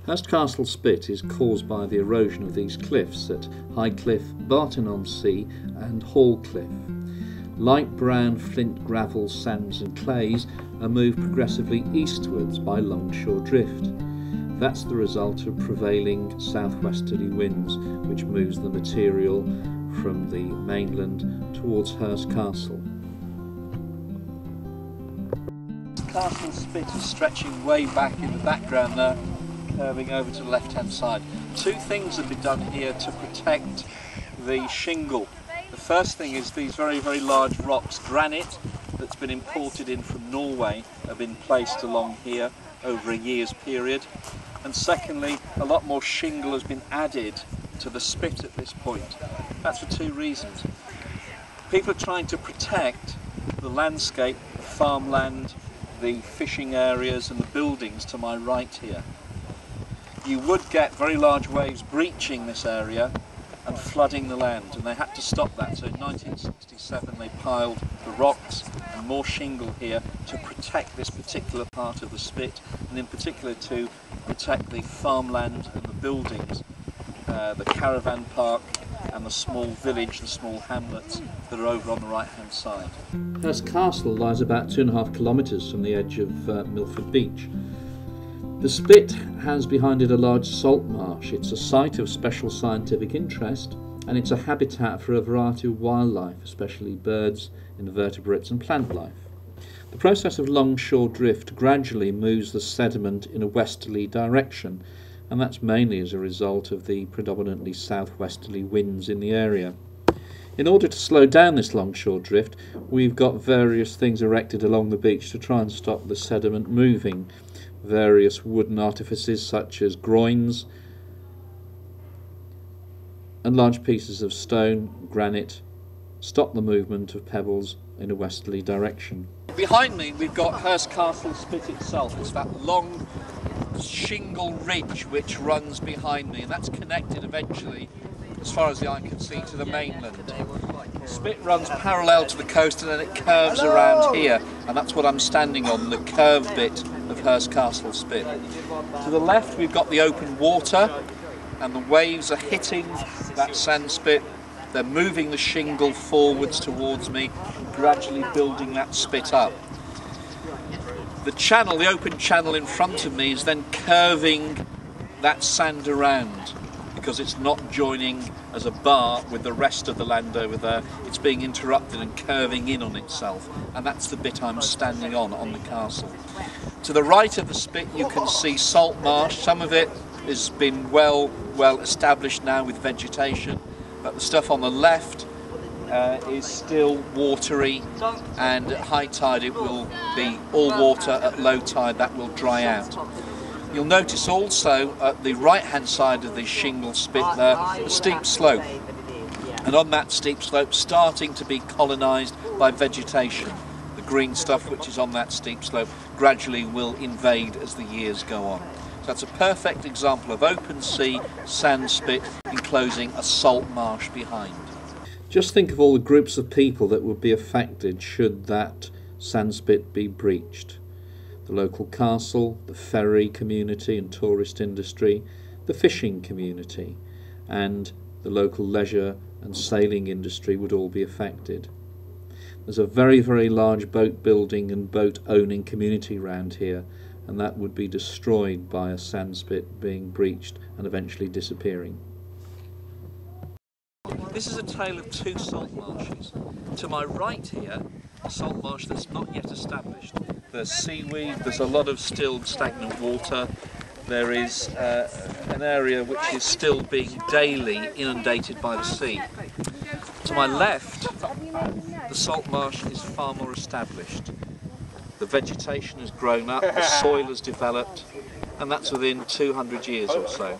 Hurst Castle Spit is caused by the erosion of these cliffs at High Cliff, Barton-on-Sea and Hall Cliff. Light brown flint, gravel, sands and clays are moved progressively eastwards by longshore drift. That's the result of prevailing southwesterly winds, which moves the material from the mainland towards Hurst Castle. Castle Spit is stretching way back in the background there, curving over to the left hand side. Two things have been done here to protect the shingle. The first thing is these very, very large rocks, granite, that's been imported in from Norway, have been placed along here over a year's period. And secondly, a lot more shingle has been added to the spit at this point. That's for two reasons. People are trying to protect the landscape, the farmland, the fishing areas and the buildings to my right here. You would get very large waves breaching this area and flooding the land, and they had to stop that. So in 1967 they piled the rocks and more shingle here to protect this particular part of the spit, and in particular to protect the farmland and the buildings, the caravan park and the small village, the small hamlets that are over on the right hand side. Hurst Castle lies about 2.5 kilometres from the edge of Milford Beach. The spit has behind it a large salt marsh. It's a site of special scientific interest, and it's a habitat for a variety of wildlife, especially birds, invertebrates and plant life. The process of longshore drift gradually moves the sediment in a westerly direction, and that's mainly as a result of the predominantly southwesterly winds in the area. In order to slow down this longshore drift, we've got various things erected along the beach to try and stop the sediment moving. Various wooden artifices such as groins and large pieces of stone, granite, stop the movement of pebbles in a westerly direction. Behind me we've got Hurst Castle Spit itself. It's that long shingle ridge which runs behind me, and that's connected eventually, as far as the eye can see, to the mainland. The spit runs parallel to the coast and then it curves around here, and that's what I'm standing on, the curved bit of Hurst Castle Spit. To the left we've got the open water, and the waves are hitting that sand spit. They're moving the shingle forwards towards me and gradually building that spit up. The channel, the open channel in front of me, is then curving that sand around, because it's not joining as a bar with the rest of the land over there. It's being interrupted and curving in on itself, and that's the bit I'm standing on the castle. To the right of the spit you can see salt marsh. Some of it has been well established now with vegetation, but the stuff on the left is still watery, and at high tide it will be all water. At low tide that will dry out. You'll notice also at the right hand side of the shingle spit there a steep slope, and on that steep slope starting to be colonised by vegetation. The green stuff which is on that steep slope gradually will invade as the years go on. So that's a perfect example of open sea sand spit enclosing a salt marsh behind. Just think of all the groups of people that would be affected should that sandspit be breached. The local castle, the ferry community and tourist industry, the fishing community, and the local leisure and sailing industry would all be affected. There's a very, very large boat building and boat owning community around here, and that would be destroyed by a sandspit being breached and eventually disappearing. This is a tale of two salt marshes. To my right here, a salt marsh that's not yet established. There's seaweed, there's a lot of still stagnant water. There is an area which is still being daily inundated by the sea. To my left, the salt marsh is far more established. The vegetation has grown up, the soil has developed, and that's within 200 years or so.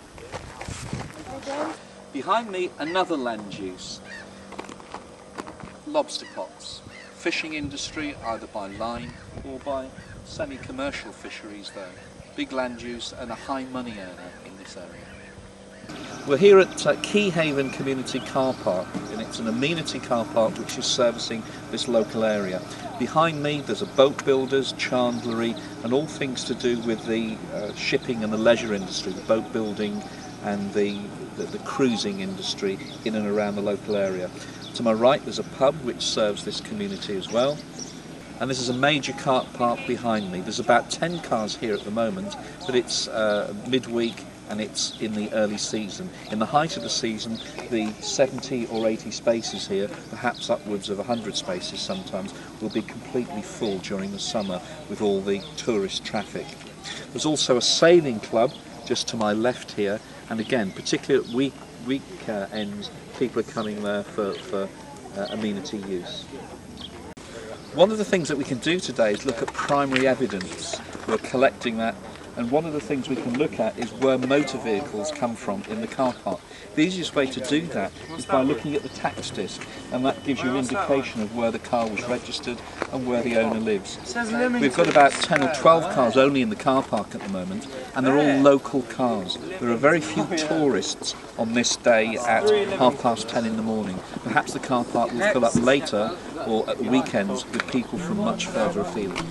Behind me, another land use. Lobster pots. Fishing industry, either by line or by semi-commercial fisheries though. Big land use and a high money earner in this area. We're here at Keyhaven Community Car Park, and it's an amenity car park which is servicing this local area. Behind me there's a boat builders, chandlery, and all things to do with the shipping and the leisure industry, the boat building and the cruising industry in and around the local area. To my right there's a pub which serves this community as well. And this is a major car park behind me. There's about 10 cars here at the moment, but it's midweek and it's in the early season. In the height of the season, the 70 or 80 spaces here, perhaps upwards of 100 spaces sometimes, will be completely full during the summer with all the tourist traffic. There's also a sailing club just to my left here, and again, particularly at weekends, people are coming there for amenity use. One of the things that we can do today is look at primary evidence. We're collecting that, and one of the things we can look at is where motor vehicles come from in the car park. The easiest way to do that is by looking at the tax disc, and that gives you an indication of where the car was registered and where the owner lives. We've got about 10 or 12 cars only in the car park at the moment, and they're all local cars. There are very few tourists on this day at 10:30 in the morning. Perhaps the car park will fill up later or at the weekends with people from much further afield.